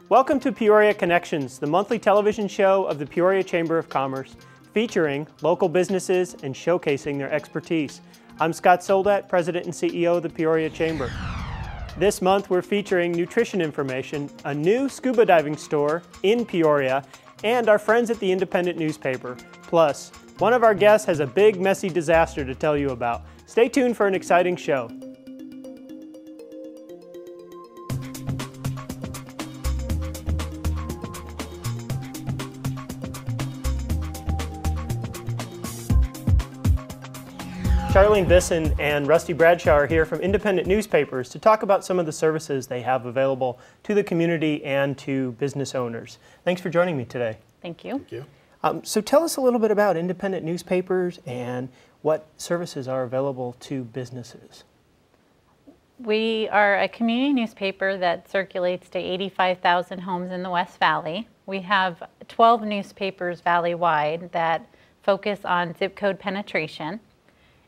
Welcome to Peoria Connections, the monthly television show of the Peoria Chamber of Commerce, featuring local businesses and showcasing their expertise. I'm Scott Soldat, President and CEO of the Peoria Chamber. This month we're featuring nutrition information, a new scuba diving store in Peoria, and our friends at the Independent newspaper. Plus, one of our guests has a big, messy disaster to tell you about. Stay tuned for an exciting show. Charlene Bisson and Rusty Bradshaw are here from Independent Newspapers to talk about some of the services they have available to the community and to business owners. Thanks for joining me today. Thank you. Thank you. So tell us a little bit about Independent Newspapers and what services are available to businesses. We are a community newspaper that circulates to 85,000 homes in the West Valley. We have 12 newspapers valley-wide that focus on zip code penetration.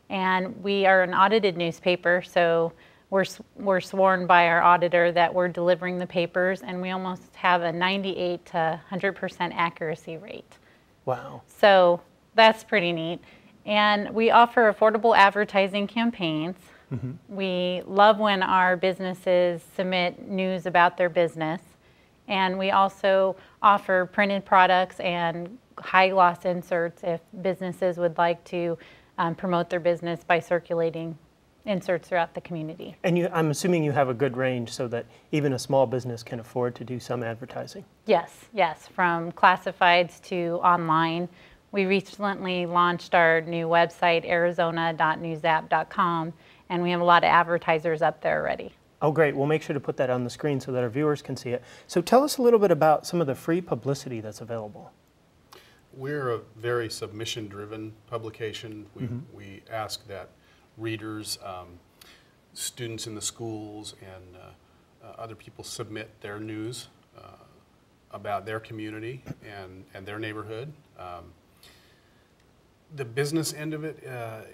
And we are an audited newspaper, so we're sworn by our auditor that we're delivering the papers, and we almost have a 98 to 100% accuracy rate. Wow. So that's pretty neat. And we offer affordable advertising campaigns. Mm-hmm. We love when our businesses submit news about their business. And we also offer printed products and high gloss inserts if businesses would like to promote their business by circulating inserts throughout the community. And I'm assuming you have a good range so that even a small business can afford to do some advertising. Yes, from classifieds to online. We recently launched our new website, arizona.newsapp.com, and we have a lot of advertisers up there already. Oh, great. We'll make sure to put that on the screen so that our viewers can see it. So tell us a little bit about some of the free publicity that's available. We're a very submission-driven publication. We ask that readers, students in the schools, and other people submit their news about their community and their neighborhood. The business end of it,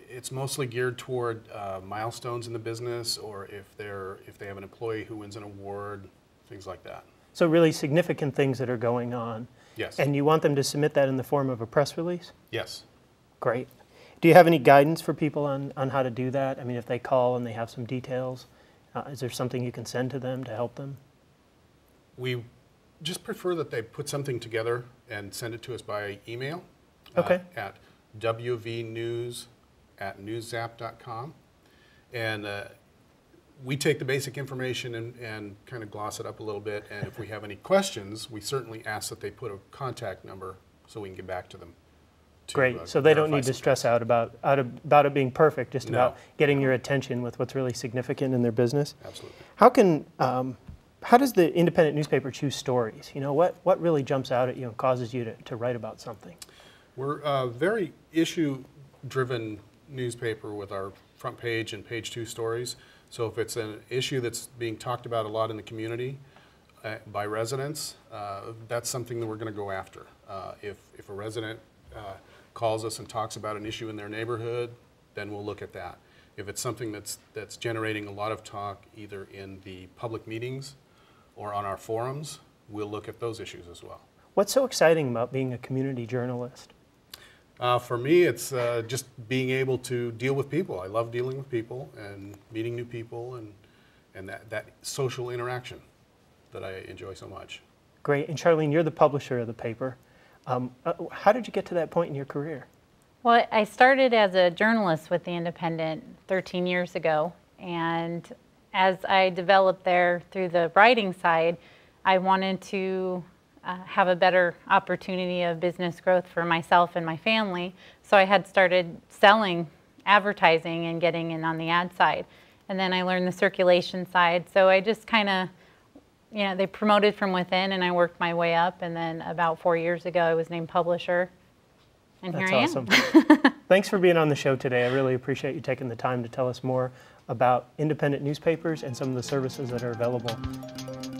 it's mostly geared toward milestones in the business, or if they have an employee who wins an award, things like that. So really significant things that are going on. Yes. And you want them to submit that in the form of a press release? Yes. Great. Do you have any guidance for people on how to do that? I mean, if they call and they have some details, is there something you can send to them to help them? We just prefer that they put something together and send it to us by email. Okay. At wvnews@newszap.com. And we take the basic information and kind of gloss it up a little bit, and if we have any questions, we certainly ask that they put a contact number so we can get back to them. Great, so they don't need to stress out about it being perfect, just about getting your attention with what's really significant in their business. Absolutely. How does the Independent newspaper choose stories? You know, what really jumps out at you and causes you to write about something? We're a very issue-driven newspaper with our front page and page 2 stories. So if it's an issue that's being talked about a lot in the community by residents, that's something that we're going to go after. If a resident calls us and talks about an issue in their neighborhood, then we'll look at that. If it's something that's generating a lot of talk either in the public meetings or on our forums, we'll look at those issues as well. What's so exciting about being a community journalist? For me, it's just being able to deal with people. I love dealing with people and meeting new people and that social interaction that I enjoy so much. Great. And Charlene, you're the publisher of the paper. How did you get to that point in your career? Well, I started as a journalist with the Independent 13 years ago, and as I developed there through the writing side, I wanted to have a better opportunity of business growth for myself and my family. So I had started selling advertising and getting in on the ad side. And then I learned the circulation side. So I just kind of, they promoted from within and I worked my way up. And then about 4 years ago, I was named publisher. And That's here I awesome. am. Thanks for being on the show today. I really appreciate you taking the time to tell us more about independent newspapers and some of the services that are available.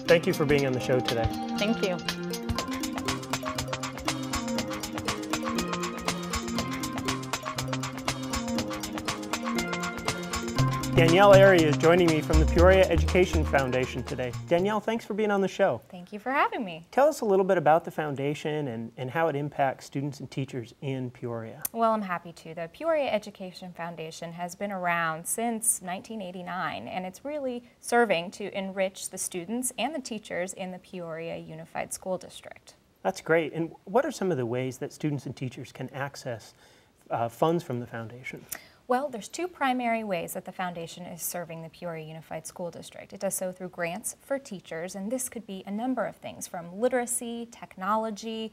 Thank you for being on the show today. Thank you. Danielle Airy is joining me from the Peoria Education Foundation today. Danielle, thanks for being on the show. Thank you for having me. Tell us a little bit about the foundation and how it impacts students and teachers in Peoria. Well, I'm happy to. The Peoria Education Foundation has been around since 1989, and it's really serving to enrich the students and the teachers in the Peoria Unified School District. That's great. And what are some of the ways that students and teachers can access funds from the foundation? Well, there's two primary ways that the foundation is serving the Peoria Unified School District. It does so through grants for teachers, and this could be a number of things from literacy, technology,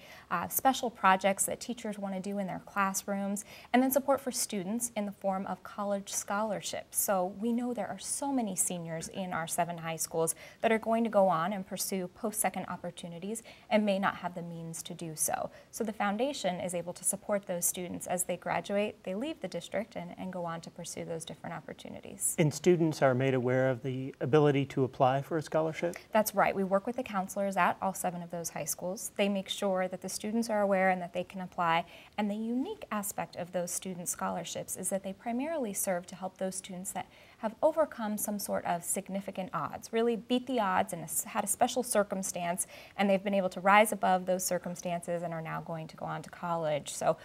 special projects that teachers want to do in their classrooms, and then support for students in the form of college scholarships. So we know there are so many seniors in our 7 high schools that are going to go on and pursue post-second opportunities and may not have the means to do so. So the foundation is able to support those students as they graduate, they leave the district, and go on to pursue those different opportunities. And students are made aware of the ability to apply for a scholarship? That's right. We work with the counselors at all 7 of those high schools. They make sure that the students are aware and that they can apply. And the unique aspect of those student scholarships is that they primarily serve to help those students that have overcome some sort of significant odds, really beat the odds and had a special circumstance, and they've been able to rise above those circumstances and are now going to go on to college. So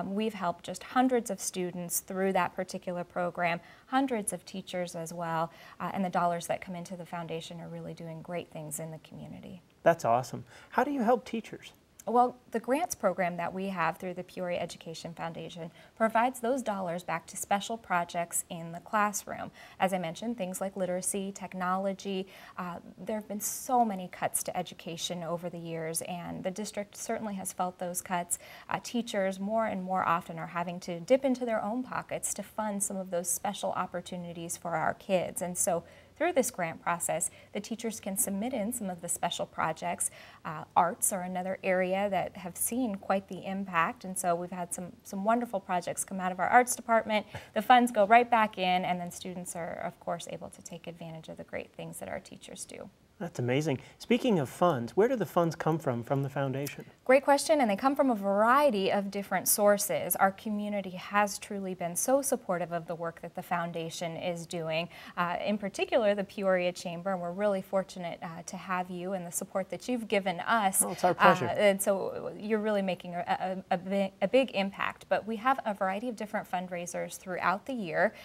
we've helped just hundreds of students through that particular program, hundreds of teachers as well, and the dollars that come into the foundation are really doing great things in the community. That's awesome. How do you help teachers? Well, the grants program that we have through the Peoria Education Foundation provides those dollars back to special projects in the classroom. As I mentioned, things like literacy, technology. There have been so many cuts to education over the years, and the district certainly has felt those cuts. Teachers more and more often are having to dip into their own pockets to fund some of those special opportunities for our kids. And so through this grant process, the teachers can submit in some of the special projects. Arts are another area that have seen quite the impact, and so we've had some wonderful projects come out of our arts department. The funds go right back in, and then students are, of course, able to take advantage of the great things that our teachers do. That's amazing. Speaking of funds, where do the funds come from the foundation? Great question, and they come from a variety of different sources. Our community has truly been so supportive of the work that the foundation is doing, in particular the Peoria Chamber, and we're really fortunate to have you and the support that you've given us. Oh, it's our pleasure. And so you're really making a big impact. But we have a variety of different fundraisers throughout the year.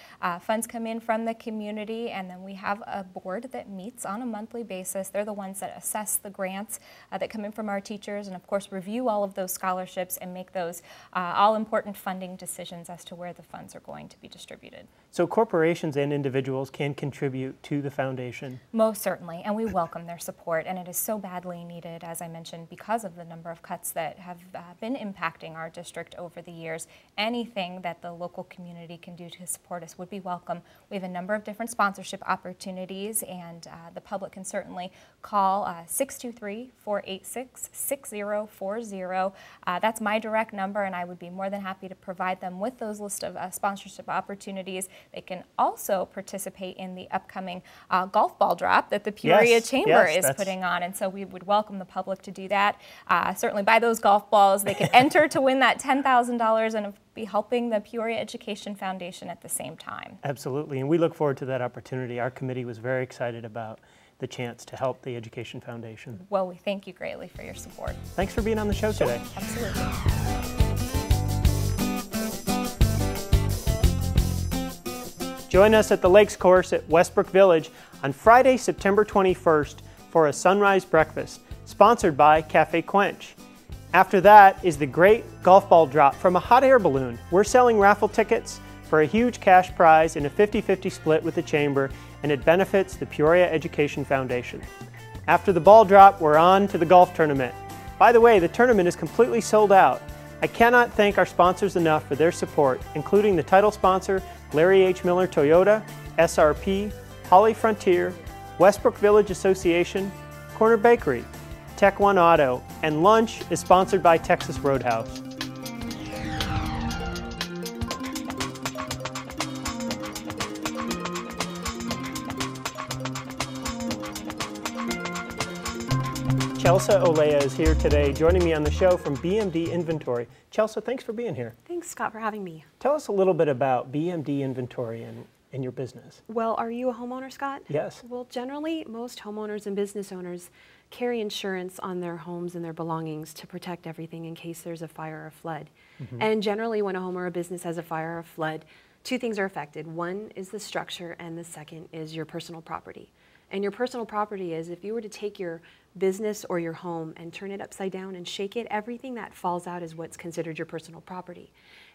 Funds come in from the community, and then we have a board that meets on a monthly basis. They're the ones that assess the grants that come in from our teachers and, of course, review all of those scholarships and make those all-important funding decisions as to where the funds are going to be distributed. So corporations and individuals can contribute to the foundation? Most certainly, and we welcome their support, and it is so badly needed, as I mentioned, because of the number of cuts that have been impacting our district over the years. Anything that the local community can do to support us would be welcome. We have a number of different sponsorship opportunities, and the public can certainly call 623-486-6040. That's my direct number, and I would be more than happy to provide them with those list of sponsorship opportunities. They can also participate in the upcoming golf ball drop that the Peoria Chamber is putting on, and so we would welcome the public to do that. Certainly buy those golf balls. They can enter to win that $10,000 and be helping the Peoria Education Foundation at the same time. Absolutely, and we look forward to that opportunity. Our committee was very excited about the chance to help the Education Foundation. Well, we thank you greatly for your support. Thanks for being on the show today. Absolutely. Join us at the Lakes Course at Westbrook Village on Friday, September 21st for a sunrise breakfast, sponsored by Cafe Quench. After that is the great golf ball drop from a hot air balloon. We're selling raffle tickets for a huge cash prize in a 50-50 split with the Chamber, and it benefits the Peoria Education Foundation. After the ball drop, we're on to the golf tournament. By the way, the tournament is completely sold out. I cannot thank our sponsors enough for their support, including the title sponsor, Larry H. Miller Toyota, SRP, Holly Frontier, Westbrook Village Association, Corner Bakery, Tech One Auto, and lunch is sponsored by Texas Roadhouse. Chelsea Olea is here today, joining me on the show from BMD Inventory. Chelsea, thanks for being here. Thanks, Scott, for having me. Tell us a little bit about BMD Inventory in your business? Well, are you a homeowner, Scott? Yes. Well, generally, most homeowners and business owners carry insurance on their homes and their belongings to protect everything in case there's a fire or a flood. And generally, when a home or a business has a fire or a flood, two things are affected. One is the structure, and the second is your personal property. And your personal property is, if you were to take your business or your home and turn it upside down and shake it, everything that falls out is what's considered your personal property.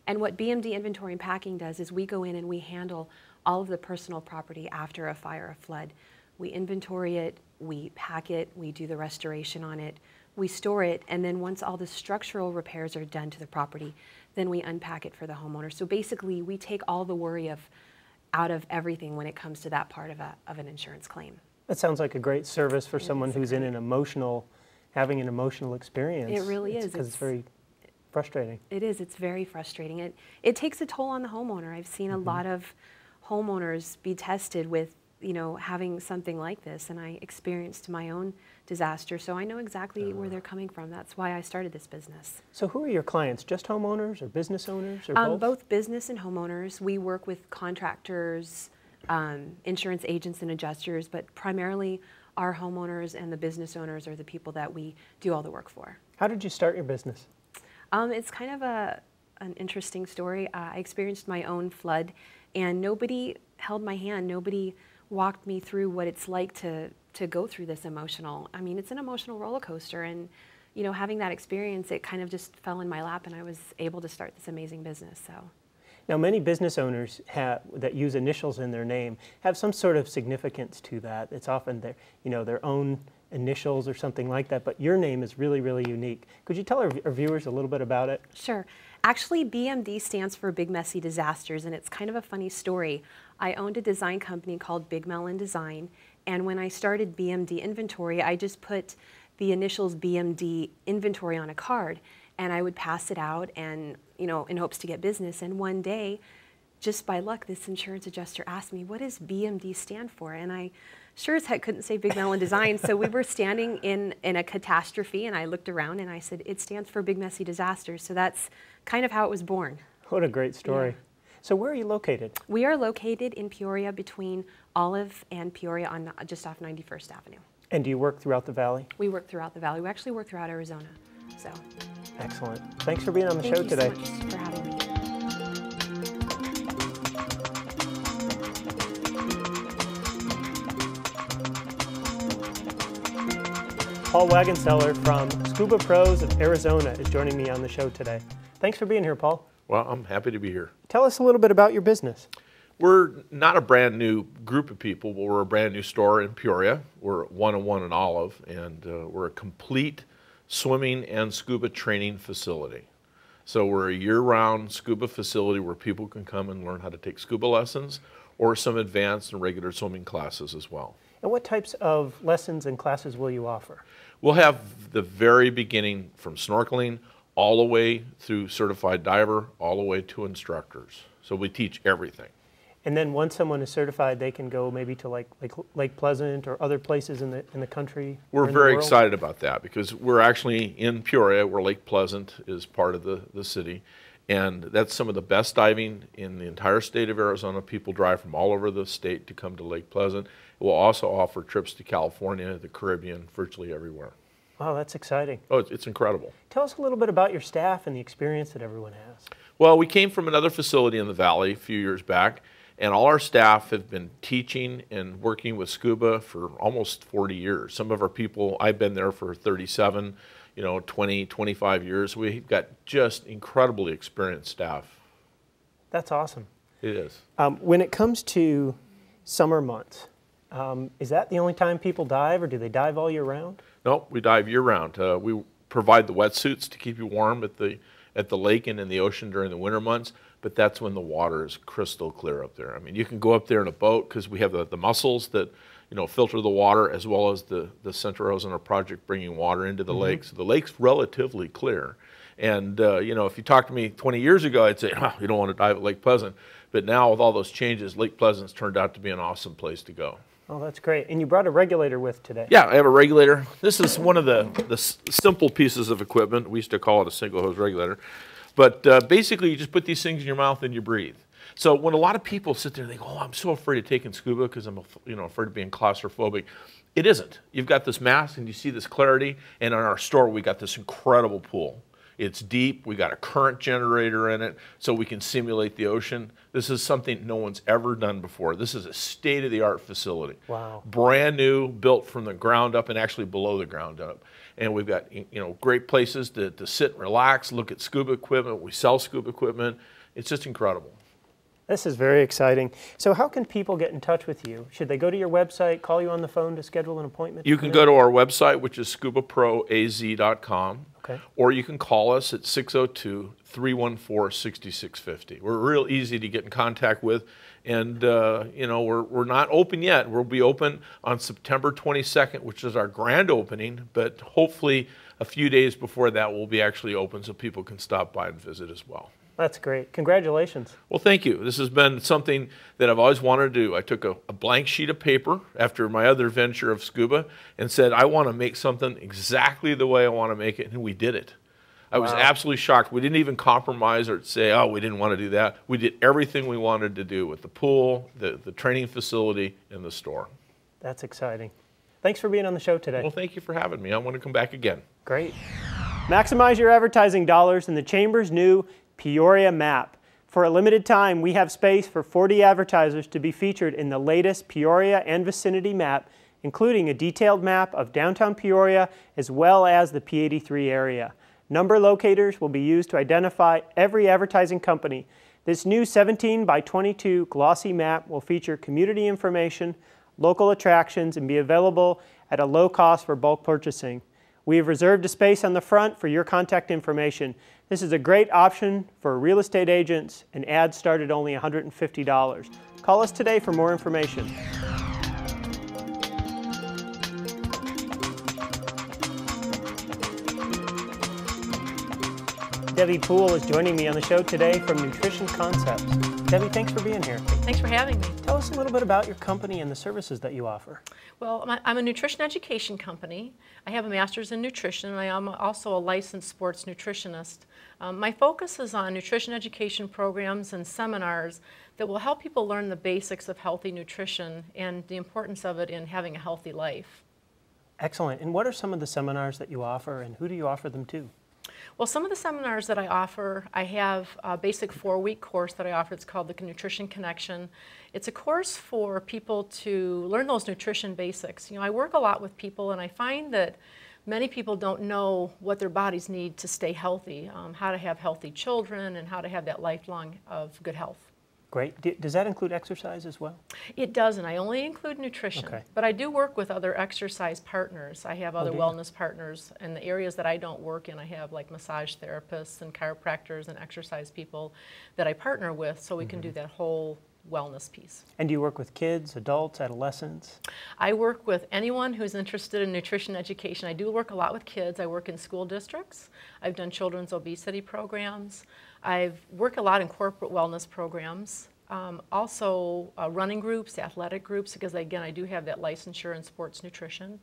And what BMD Inventory and Packing does is we go in and we handle all of the personal property after a fire or flood. We inventory it, we pack it, we do the restoration on it, we store it, and then once all the structural repairs are done to the property, then we unpack it for the homeowner. So basically, we take all the worry out of everything when it comes to that part of an insurance claim. That sounds like a great service for someone who's in having an emotional experience. It really is. Because it's very frustrating. It is. It's very frustrating. It takes a toll on the homeowner. I've seen a lot of homeowners be tested with, having something like this, and I experienced my own disaster, so I know exactly where they're coming from. That's why I started this business. So who are your clients? Just homeowners or business owners or both? Both business and homeowners. We work with contractors, insurance agents and adjusters, but primarily our homeowners and the business owners are the people that we do all the work for. How did you start your business? It's kind of an interesting story. I experienced my own flood, and nobody held my hand. Nobody walked me through what it's like to go through this emotional. I mean, it's an emotional roller coaster, and having that experience, it kind of just fell in my lap, and I was able to start this amazing business. So. Now, many business owners that use initials in their name have some sort of significance to that. It's often their own initials or something like that, but your name is really, really unique. Could you tell our viewers a little bit about it? Sure. Actually, BMD stands for Big Messy Disasters, and it's kind of a funny story. I owned a design company called Big Melon Design, and when I started BMD Inventory, I just put the initials BMD Inventory on a card, and I would pass it out and, in hopes to get business. And one day, just by luck, this insurance adjuster asked me, what does BMD stand for? And I sure as heck couldn't say Big Melon Design. So we were standing in a catastrophe, and I looked around and I said, it stands for Big Messy Disasters. So that's kind of how it was born. What a great story. Yeah. So where are you located? We are located in Peoria, between Olive and Peoria, just off 91st Avenue. And do you work throughout the valley? We work throughout the valley. We actually work throughout Arizona. So. Excellent. Thanks for being on the show today. Thank you so much for having me. Paul Wagenseller from Scuba Pros of Arizona is joining me on the show today. Thanks for being here, Paul. Well, I'm happy to be here. Tell us a little bit about your business. We're not a brand new group of people, but we're a brand new store in Peoria. We're at 101 in Olive, and we're a complete swimming and scuba training facility. So we're a year-round scuba facility where people can come and learn how to take scuba lessons or some advanced and regular swimming classes as well. And what types of lessons and classes will you offer? We'll have the very beginning from snorkeling all the way through certified diver, all the way to instructors. So we teach everything. And then once someone is certified, they can go maybe to like Lake Pleasant or other places in the country? We're very excited about that because we're actually in Peoria, where Lake Pleasant is part of the city. And that's some of the best diving in the entire state of Arizona. People drive from all over the state to come to Lake Pleasant. We'll also offer trips to California, the Caribbean, virtually everywhere. Wow, that's exciting. Oh, it's incredible. Tell us a little bit about your staff and the experience that everyone has. Well, we came from another facility in the valley a few years back, and all our staff have been teaching and working with scuba for almost 40 years. Some of our people, I've been there for 37, 20, 25 years. We've got just incredibly experienced staff. That's awesome. It is. When it comes to summer months, is that the only time people dive, or do they dive all year round? No, we dive year-round. We provide the wetsuits to keep you warm at the lake and in the ocean during the winter months, but that's when the water is crystal clear up there. I mean, you can go up there in a boat because we have the mussels that filter the water, as well as the Central Arizona Project bringing water into the lake. So the lake's relatively clear. And if you talked to me 20 years ago, I'd say, oh, you don't want to dive at Lake Pleasant. But now with all those changes, Lake Pleasant's turned out to be an awesome place to go. Oh, that's great. And you brought a regulator with today. Yeah, I have a regulator. This is one of the simple pieces of equipment. We used to call it a single hose regulator. But basically, you just put these things in your mouth and you breathe. So when a lot of people sit there and think, oh, I'm so afraid of taking scuba because I'm afraid of being claustrophobic, it isn't. You've got this mask and you see this clarity, and in our store we got this incredible pool. It's deep, we got a current generator in it so we can simulate the ocean. This is something no one's ever done before. This is a state-of-the-art facility. Wow. Brand new, built from the ground up and actually below the ground up. And we've got great places to sit and relax, look at scuba equipment. We sell scuba equipment. It's just incredible. This is very exciting. So how can people get in touch with you? Should they go to your website, call you on the phone to schedule an appointment? You can go to our website, which is scubaproaz.com, okay, or you can call us at 602-314-6650. We're real easy to get in contact with, and we're not open yet. We'll be open on September 22nd, which is our grand opening, but hopefully a few days before that we'll be actually open so people can stop by and visit as well. That's great. Congratulations. Well, thank you. This has been something that I've always wanted to do. I took a blank sheet of paper after my other venture of scuba and said, I want to make something exactly the way I want to make it, and we did it. I was absolutely shocked. We didn't even compromise or say, oh, we didn't want to do that. We did everything we wanted to do with the pool, the training facility, and the store. That's exciting. Thanks for being on the show today. Well, thank you for having me. I want to come back again. Great. Maximize your advertising dollars in the Chamber's new Peoria map. For a limited time, we have space for 40 advertisers to be featured in the latest Peoria and vicinity map, including a detailed map of downtown Peoria as well as the P83 area. Number locators will be used to identify every advertising company. This new 17 by 22 glossy map will feature community information, local attractions, and be available at a low cost for bulk purchasing. We have reserved a space on the front for your contact information. This is a great option for real estate agents, and ads start at only $150. Call us today for more information. Debbie Poole is joining me on the show today from Nutrition Concepts. Debbie, thanks for being here. Thanks for having me. Tell us a little bit about your company and the services that you offer. Well, I'm a nutrition education company. I have a master's in nutrition, and I am also a licensed sports nutritionist. My focus is on nutrition education programs and seminars that will help people learn the basics of healthy nutrition and the importance of it in having a healthy life. Excellent. And what are some of the seminars that you offer, and who do you offer them to? Well, some of the seminars that I offer, I have a basic 4-week course that I offer. It's called the Nutrition Connection. It's a course for people to learn those nutrition basics. I work a lot with people, and I find that many people don't know what their bodies need to stay healthy, how to have healthy children, and how to have that lifelong of good health. Great. Does that include exercise as well? It doesn't. I only include nutrition. Okay. But I do work with other exercise partners. I have other wellness partners in the areas that I don't work in. I have like massage therapists and chiropractors and exercise people that I partner with so we can do that whole wellness piece. And do you work with kids, adults, adolescents? I work with anyone who's interested in nutrition education. I do work a lot with kids. I work in school districts. I've done children's obesity programs. I've worked a lot in corporate wellness programs. Also running groups, athletic groups, because again, I do have that licensure in sports nutrition.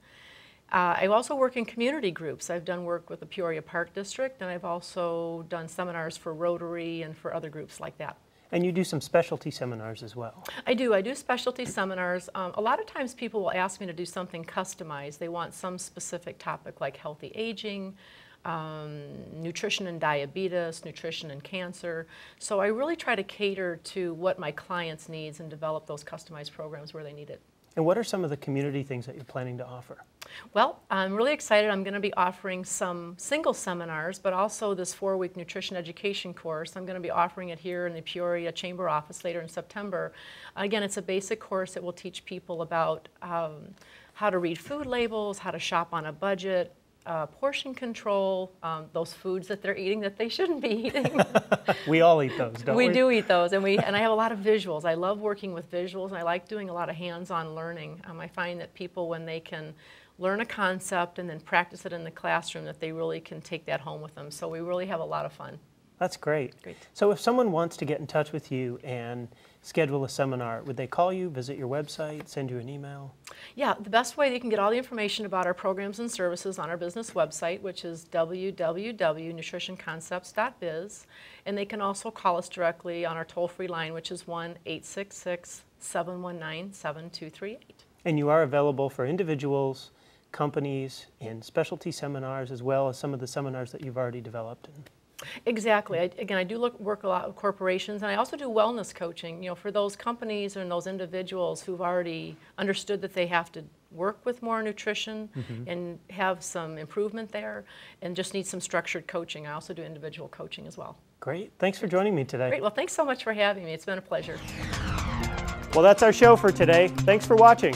I also work in community groups. I've done work with the Peoria Park District, and I've also done seminars for Rotary and for other groups like that. And you do some specialty seminars as well. I do. I do specialty seminars. A lot of times people will ask me to do something customized. They want some specific topic like healthy aging, nutrition and diabetes, nutrition and cancer. So I really try to cater to what my clients' needs and develop those customized programs where they need it. And what are some of the community things that you're planning to offer? Well, I'm really excited. I'm going to be offering some single seminars, but also this 4-week nutrition education course. I'm going to be offering it here in the Peoria Chamber office later in September. Again, it's a basic course that will teach people about how to read food labels, how to shop on a budget, portion control, those foods that they're eating that they shouldn't be eating. We all eat those, don't we? We do eat those, and I have a lot of visuals. I love working with visuals, and I like doing a lot of hands-on learning. I find that people, when they can learn a concept and then practice it in the classroom, that they really can take that home with them. So we really have a lot of fun. That's great. Great. So if someone wants to get in touch with you and schedule a seminar, would they call you, visit your website, send you an email? Yeah, the best way you can get all the information about our programs and services on our business website, which is www.nutritionconcepts.biz, and they can also call us directly on our toll-free line, which is 1-866-719-7238. And you are available for individuals, companies, and specialty seminars, as well as some of the seminars that you've already developed. Exactly. I do work a lot with corporations, and I also do wellness coaching, for those companies and those individuals who've already understood that they have to work with more nutrition and have some improvement there and just need some structured coaching. I also do individual coaching as well. Great. Thanks for joining me today. Great. Well, thanks so much for having me. It's been a pleasure. Well, that's our show for today. Thanks for watching.